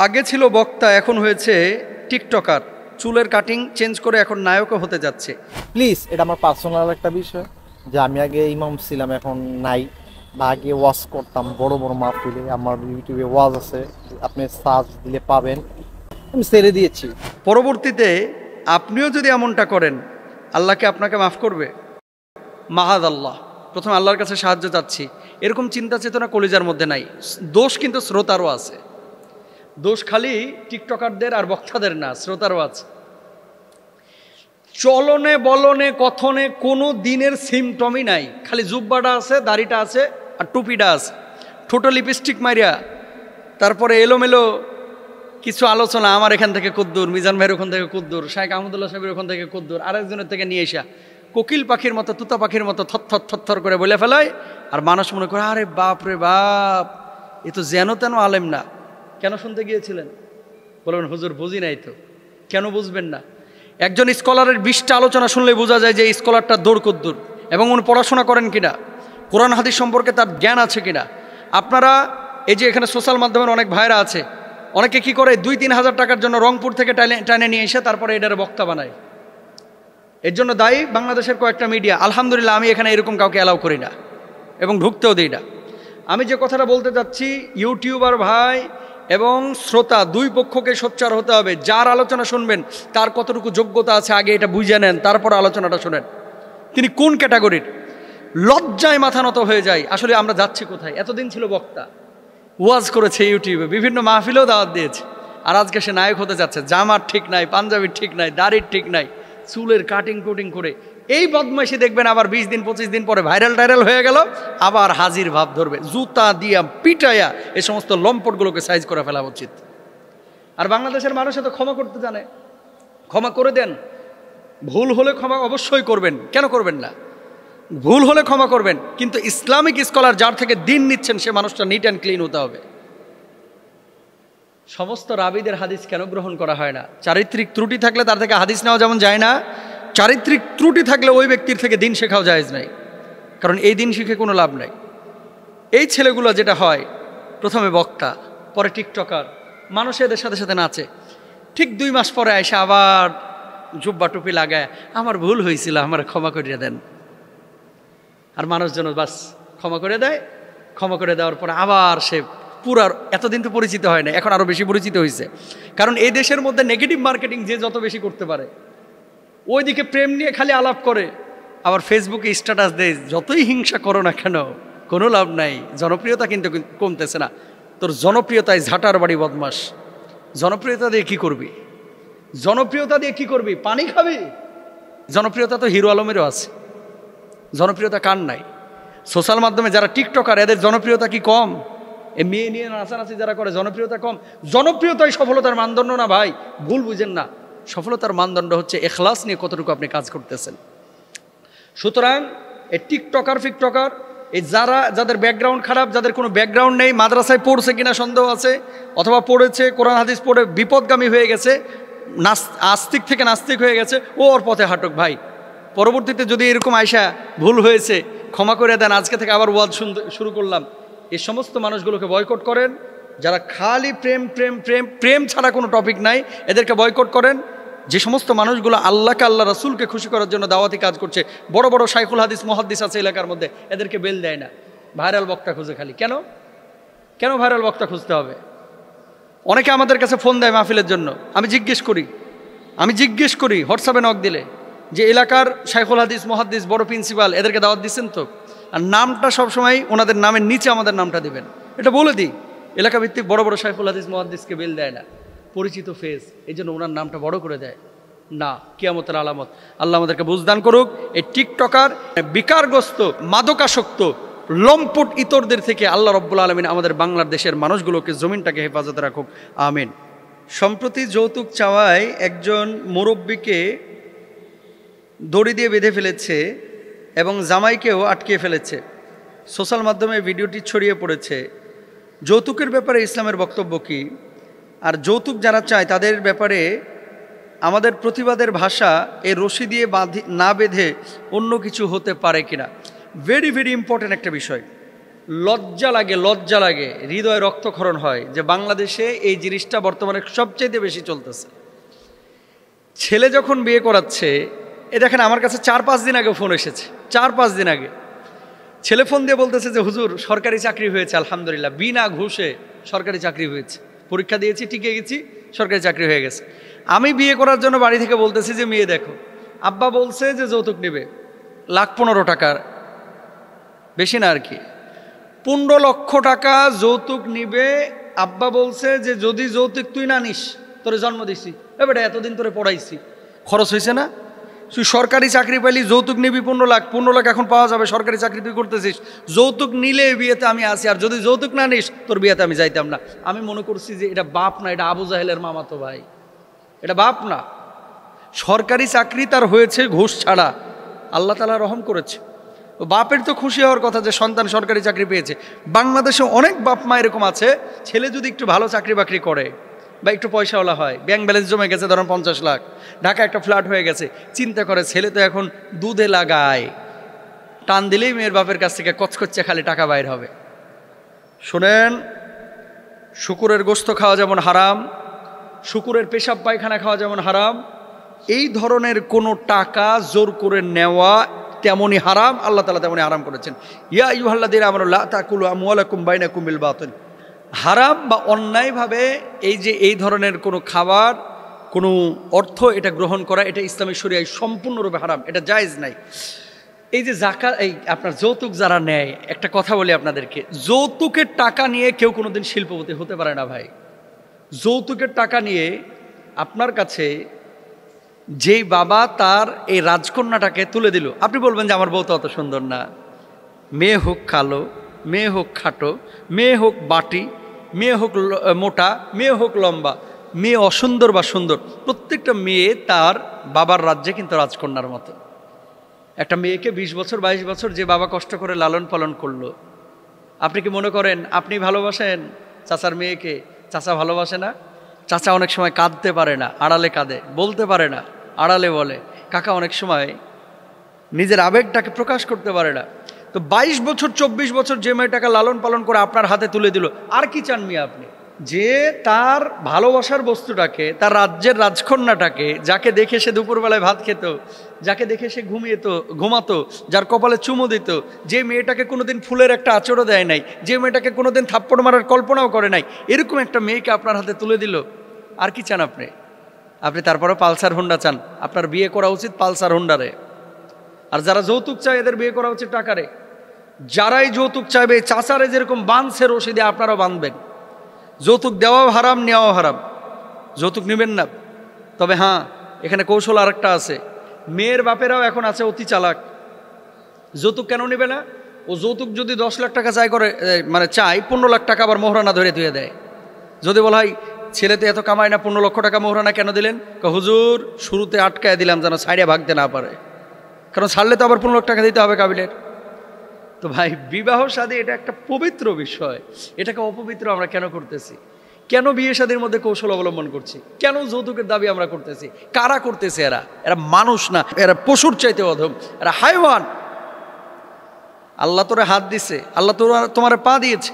আগে ছিল বক্তা, এখন হয়েছে টিকটকার। চুলের কাটিং চেঞ্জ করে এখন নায়কও হতে যাচ্ছে। প্লিজ, এটা আমার পার্সোনাল একটা বিষয় যে আমি আগে ইমাম ছিলাম, এখন নাই। বা আগে ওয়াজ করতাম বড় বড় মাহফিলে, আমার ইউটিউবে ওয়াজ আছে, আপনি সার্চ দিলে পাবেন। আমি ছেড়ে দিয়েছি। পরবর্তীতে আপনিও যদি এমনটা করেন, আল্লাহকে আপনাকে মাফ করবে? মাহাদ আল্লাহ। প্রথমে আল্লাহর কাছে সাহায্য চাচ্ছি, এরকম চিন্তা চেতনা কলিজার মধ্যে নাই। দোষ কিন্তু শ্রোতারও আছে। দোষ খালি টিকটকারদের আর বক্তাদের না, শ্রোতারও আছে। চলনে বলনে কথনে কোনো দিনের সিমটমই নাই, খালি জুব্বাটা আছে, দাড়িটা আছে আর টুপিটা আছে, ঠোঁটো লিপস্টিক মারিয়া, তারপরে এলোমেলো কিছু আলোচনা, আমার এখান থেকে কুদ্দুর, মিজান ভাইয়ের ওখান থেকে কুদ্দুর, শাইখ আহমদুল্লাহ সাহেবের ওখান থেকে কুদ্দুর, আরেকজনের থেকে নিয়ে এসা কোকিল পাখির মতো, তুতা পাখির মতো থরথর থরথর করে বলে ফেলায়। আর মানুষ মনে করে আরে বাপ রে বাপ, এ তো যেন তেন আলেম না। কেন শুনতে গিয়েছিলেন? বলবেন হুজুর বুঝি নাই তো। কেন বুঝবেন না? একজন স্কলারের 20টা আলোচনা শুনলে বোঝা যায় যে এই স্কলারটা দৌড় কদ্দুর এবং উনি পড়াশোনা করেন কিনা, কোরআন হাদিস সম্পর্কে তার জ্ঞান আছে কিনা। আপনারা এই যে এখানে সোশ্যাল মাধ্যমের অনেক ভাইরা আছে, অনেকে কি করে 2-3 হাজার টাকার জন্য রংপুর থেকে টানে নিয়ে এসে তারপরে এটার বক্তা বানায়। এর জন্য দায়ী বাংলাদেশের কয়েকটা মিডিয়া। আলহামদুলিল্লাহ, আমি এখানে এরকম কাউকে অ্যালাউ করি না এবং ঢুকতেও দিই না। আমি যে কথাটা বলতে চাচ্ছি, ইউটিউবার ভাই এবং শ্রোতা দুই পক্ষকে সোচ্চার হতে হবে। যার আলোচনা শুনবেন তার কতটুকু যোগ্যতা আছে আগে এটা বুঝে নেন, তারপর আলোচনাটা শোনেন। তিনি কোন ক্যাটাগরির? লজ্জায় মাথা নত হয়ে যায়। আসলে আমরা যাচ্ছি কোথায়? এতদিন ছিল বক্তা, ওয়াজ করেছে ইউটিউবে, বিভিন্ন মাহফিলেও দাওয়াত দিয়েছে, আর আজকে সে নায়ক হতে যাচ্ছে। জামার ঠিক নাই, পাঞ্জাবির ঠিক নাই, দাড়ির ঠিক নাই, চুলের কাটিং কুটিং করে এই বদমাইশি দেখবেন আবার 20 দিন 25 দিন পরে ভাইরাল হয়ে গেল, আবার হাজির ভাব ধরবে। জুতা দিয়া পিটাইয়া এই সমস্ত লম্পটগুলোকে সাইজ করে ফেলা উচিত। আর বাংলাদেশের মানুষ এত ক্ষমা করতে জানে, ক্ষমা করে দেন। ভুল হলে ক্ষমা অবশ্যই করবেন, কেন করবেন না? ভুল হলে ক্ষমা করবেন, কিন্তু ইসলামিক স্কলার যার থেকে দিন নিচ্ছেন সে মানুষটা নিট অ্যান্ড ক্লিন হতে হবে। সমস্ত রাবিদের হাদিস কেন গ্রহণ করা হয় না? চারিত্রিক ত্রুটি থাকলে তার থেকে হাদিস নেওয়া যেমন যায় না, চারিত্রিক ত্রুটি থাকলে ওই ব্যক্তির থেকে দিন শেখাও জায়েজ নাই। কারণ এই দিন শিখে কোনো লাভ নাই। এই ছেলেগুলো যেটা হয়, প্রথমে বক্তা, পরে টিকটকার, মানুষ এদের সাথে সাথে নাচে, ঠিক 2 মাস পরে এসে আবার জুব্বা টুপি লাগায় আমার ভুল হয়েছিল, আমার ক্ষমা করিয়ে দেন। আর মানুষজন বাস ক্ষমা করে দেয়। ক্ষমা করে দেওয়ার পরে আবার সে পুরার, এতদিন তো পরিচিত হয় না, এখন আরও বেশি পরিচিত হয়েছে। কারণ এই দেশের মধ্যে নেগেটিভ মার্কেটিং যে যত বেশি করতে পারে, ওইদিকে প্রেম নিয়ে খালি আলাপ করে, আবার ফেসবুকে স্ট্যাটাস দেয়, যতই হিংসা করো না কেন কোনো লাভ নাই, জনপ্রিয়তা কিন্তু কমতেছে না। তোর জনপ্রিয়তায় ঝাঁটার বাড়ি বদমাস। জনপ্রিয়তা দিয়ে কি করবি? জনপ্রিয়তা দিয়ে কি করবি? পানি খাবি? জনপ্রিয়তা তো হিরো আলমেরও আছে, জনপ্রিয়তা কার নাই? সোশ্যাল মাধ্যমে যারা টিকটকার, এদের জনপ্রিয়তা কি কম? এ মেয়ে নিয়ে নাচানাচি যারা করে, জনপ্রিয়তা কম? জনপ্রিয়তাই সফলতার মানদণ্ড না ভাই, ভুল বুঝেন না। সফলতার মানদণ্ড হচ্ছে এখলাস নিয়ে কতটুকু আপনি কাজ করতেছেন। সুতরাং এই টিকটকার ফিকটকার, এই যাদের ব্যাকগ্রাউন্ড খারাপ, যাদের কোনো ব্যাকগ্রাউন্ড নেই, মাদ্রাসায় পড়ছে কিনা সন্দেহ আছে, অথবা পড়েছে, কোরআন হাদিস পড়ে বিপদগামী হয়ে গেছে, আস্তিক থেকে নাস্তিক হয়ে গেছে, ও ওর পথে হাঁটুক ভাই। পরবর্তীতে যদি এরকম আয়সা ভুল হয়েছে ক্ষমা করে দেন, আজকে থেকে আবার ওয়াজ শুরু করলাম, এই সমস্ত মানুষগুলোকে বয়কট করেন। যারা খালি প্রেম প্রেম প্রেম প্রেম ছাড়া কোনো টপিক নাই, এদেরকে বয়কট করেন। যে সমস্ত মানুষগুলো আল্লাহকে, আল্লাহ রাসূলকে খুশি করার জন্য দাওয়াতি কাজ করছে, বড় বড় শাইখুল হাদিস মুহাদ্দিস আছে এলাকার মধ্যে, এদেরকে বেল দেয় না, ভাইরাল বক্তা খুঁজে খালি। কেন ভাইরাল বক্তা খুঁজতে হবে? অনেকে আমাদের কাছে ফোন দেয় মাহফিলের জন্য, আমি জিজ্ঞেস করি হোয়াটসঅ্যাপে নক দিলে যে এলাকার শাইখুল হাদিস মুহাদ্দিস বড় প্রিন্সিপাল, এদেরকে দাওয়াত দিচ্ছেন তো? আর নামটা সবসময় ওনাদের নামের নিচে আমাদের নামটা দিবেন, এটা বলে দিই। এলাকা ভিত্তিক বড় বড় শাইখুল হাদিস মুহাদ্দিসকে বেল দেয় না, পরিচিত ফেস, এই জন্য ওনার নামটা বড় করে দেয় না। কিয়ামতের আলামত। আল্লাহ আমাদেরকে বুঝদান করুক। এই টিকটকার, বিকারগ্রস্ত, মাদকাসক্ত, লম্পট ইতরদের থেকে আল্লাহ রব্বুল আলামিন আমাদের বাংলাদেশের মানুষগুলোকে, জমিনটাকে হেফাজতে রাখুক, আমিন। সম্প্রতি যৌতুক চাওয়ায় একজন মুরব্বীকে দড়ি দিয়ে বেঁধে ফেলেছে এবং জামাইকেও আটকিয়ে ফেলেছে। সোশ্যাল মাধ্যমে ভিডিওটি ছড়িয়ে পড়েছে। যৌতুকের ব্যাপারে ইসলামের বক্তব্য কী? আর যৌতুক যারা চায় তাদের ব্যাপারে আমাদের প্রতিবাদের ভাষা এই রশি দিয়ে না বেঁধে অন্য কিছু হতে পারে কিনা? ভেরি ভেরি ইম্পর্ট্যান্ট একটা বিষয়। লজ্জা লাগে, হৃদয়ে রক্তক্ষরণ হয় যে বাংলাদেশে এই জিনিসটা বর্তমানে সবচেয়ে বেশি চলতেছে। ছেলে যখন বিয়ে করাচ্ছে, এ দেখেন আমার কাছে 4-5 দিন আগে ফোন এসেছে, 4-5 দিন আগে ছেলে ফোন দিয়ে বলতেছে যে হুজুর সরকারি চাকরি হয়েছে, আলহামদুলিল্লাহ, বিনা ঘুষে সরকারি চাকরি হয়েছে, পরীক্ষা দিয়েছি, টিকে গেছি, সরকারি চাকরি হয়ে গেছে। আমি বিয়ে করার জন্য বাড়ি থেকে বলতেছি যে মেয়ে দেখো, আব্বা বলছে যে যৌতুক নেবে 1,15,00,000 টাকার, বেশি না আর কি, 15 লক্ষ টাকা যৌতুক নিবে। আব্বা বলছে যে যদি যৌতুক তুই না নিস, তোরে জন্ম দিছি, এবারে এতদিন তোরে পড়াইছি, খরচ হয়েছে না, তুই সরকারি চাকরি পাইলি, যৌতুক নিবি 15 লাখ এখন পাওয়া যাবে, সরকারি চাকরি তুই করতেছিস, যৌতুক নিলে বিয়েতে আমি আসি, আর যদি যৌতুক না নিস তোর বিয়েতে আমি যাইতাম না। আমি মনে করছি যে এটা বাপ না, এটা আবু জাহেলের মামাতো ভাই, এটা বাপ না। সরকারি চাকরি তার হয়েছে ঘুষ ছাড়া, আল্লাহ তাআলা রহম করেছে। বাপের তো খুশি হওয়ার কথা যে সন্তান সরকারি চাকরি পেয়েছে। বাংলাদেশে অনেক বাপ মা এরকম আছে, ছেলে যদি একটু ভালো চাকরি বাকরি করে বা একটু পয়সাওয়ালা হয়, ব্যাংক ব্যালেন্স জমে গেছে ধরুন 50 লাখ, ঢাকা একটা ফ্ল্যাট হয়ে গেছে, চিন্তা করে ছেলে তো এখন দুধে লাগায়, টান দিলেই মেয়ের বাপের কাছ থেকে কচকচ্ছে খালি টাকা বাইর হবে। শোনেন, শুকুরের গোশত খাওয়া যেমন হারাম, শুকুরের পেশাব পায়খানা খাওয়া যেমন হারাম, এই ধরনের কোনো টাকা জোর করে নেওয়া তেমনই হারাম, আল্লাহ তাআলা তেমনই হারাম করেছেন। ইয়া আইয়ুহাল্লাযীনা আমানু লা তাকুলু আমওয়ালাকুম বাইনাকুম বিল বাতিল। হারাম বা অন্যায়ভাবে এই ধরনের কোনো খাবার, কোনো অর্থ এটা গ্রহণ করা, এটা ইসলামী শরিয়ায় সম্পূর্ণরূপে হারাম, এটা জায়েজ নাই। এই যে যাকাত, এই আপনার যৌতুক যারা নেয়, একটা কথা বলি আপনাদেরকে, যৌতুকের টাকা নিয়ে কেউ কোনোদিন শিল্পপতি হতে পারে না ভাই। যৌতুকের টাকা নিয়ে আপনার কাছে যেই বাবা তার এই রাজকন্যাটাকে তুলে দিল, আপনি বলবেন যে আমার বউ তো অত সুন্দর না, মেয়ে হোক কালো, মেয়ে হোক খাটো, মেয়ে হোক বাটি, মেয়ে হোক মোটা, মেয়ে হোক লম্বা, মেয়ে অসুন্দর বা সুন্দর, প্রত্যেকটা মেয়ে তার বাবার রাজ্যে কিন্তু রাজকন্যার মতো। একটা মেয়েকে 20 বছর 22 বছর যে বাবা কষ্ট করে লালন পালন করলো, আপনি কি মনে করেন আপনি ভালোবাসেন চাচার মেয়েকে? চাচা ভালোবাসে না। চাচা অনেক সময় কাঁদতে পারে না, আড়ালে কাঁদে, বলতে পারে না, আড়ালে বলে। কাকা অনেক সময় নিজের আবেগটাকে প্রকাশ করতে পারে না। তো 22 বছর 24 বছর যে মেয়েটাকে লালন পালন করে আপনার হাতে তুলে দিল, আর কি চান মিয়া আপনি? যে তার ভালোবাসার বস্তুটাকে, তার রাজ্যের রাজকন্যাটাকে, যাকে দেখে সে দুপুরবেলায় ভাত খেত, যাকে দেখে সে ঘুমাতো, যার কপালে চুমু দিত, যে মেয়েটাকে কোনোদিন ফুলের একটা আঁচড়ও দেয় নাই, যে মেয়েটাকে কোনোদিন থাপ্পড় মারার কল্পনাও করে নাই, এরকম একটা মেয়েকে আপনার হাতে তুলে দিল, আর কি চান আপনি? আপনি তারপরে পালসার হোন্ডা চান। আপনার বিয়ে করা উচিত পালসার হোন্ডারে। আর যারা যৌতুক চায় এদের বিয়ে করা উচিত টাকারে। যারাই যৌতুক চাইবে, চাচারে যেরকম বাঁধছে রশি দিয়ে আপনারাও বাঁধবেন। যৌতুক দেওয়াও হারাম, নেওয়াও হারাম, যৌতুক নেবেন না। তবে হ্যাঁ, এখানে কৌশল আরেকটা আছে। মেয়ের বাপেরাও এখন আছে অতি চালাক। যৌতুক কেন নেবে না? ও যৌতুক যদি 10 লাখ টাকা চাই করে, মানে চাই 15 লাখ টাকা আবার মোহরানা ধরে ধুয়ে দেয়। যদি বলা হয় ছেলে তো এত কামায় না, 15 লক্ষ টাকা মোহরানা কেন দিলেন? হুজুর শুরুতে আটকায় দিলাম যেন সাইডে ভাগতে না পারে, কারণ ছাড়লে তো আবার 15 লাখ টাকা দিতে হবে কাবিলের। তো ভাই, বিবাহ শাদী এটা একটা পবিত্র বিষয়, এটাকে অপবিত্র আমরা কেন করতেছি? কেন বিয়ে শাদীর মধ্যে কৌশল অবলম্বন করছি? কেন যৌতুকের দাবি আমরা করতেছি? কারা করতেছে? এরা মানুষ না, এরা পশুর চাইতে অধম, এরা হাইওয়ান। আল্লাহ তোরে হাত দিছে, আল্লাহ তোমার পা দিয়েছে,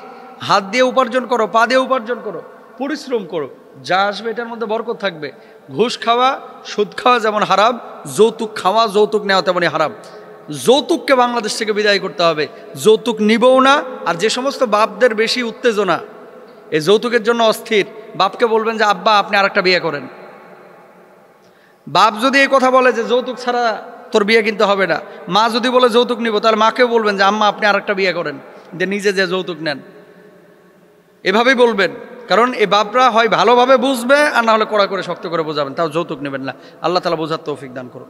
হাত দিয়ে উপার্জন করো, পা দিয়ে উপার্জন করো, পরিশ্রম করো, যা আসবে এটার মধ্যে বরকত থাকবে। ঘুষ খাওয়া, সুদ খাওয়া যেমন হারাম, যৌতুক খাওয়া, যৌতুক নেওয়া তেমনই হারাম। যৌতুককে বাংলাদেশ থেকে বিদায় করতে হবে, যৌতুক নিবও না। আর যে সমস্ত বাপদের বেশি উত্তেজনা এই যৌতুকের জন্য অস্থির, বাপকে বলবেন যে আব্বা আপনি আরেকটা বিয়ে করেন। বাপ যদি এই কথা বলে যে যৌতুক ছাড়া তোর বিয়ে কিনতে হবে না, মা যদি বলে যৌতুক নিব, তাহলে মাকেও বলবেন যে আম্মা আপনি আরেকটা বিয়ে করেন, যে নিজে যে যৌতুক নেন। এভাবেই বলবেন, কারণ এই বাপরা হয় ভালোভাবে বুঝবে, আর না হলে কড়া করে শক্ত করে বোঝাবেন, তাও যৌতুক নেবেন না। আল্লাহ তাআলা বোঝার তৌফিক দান করুন।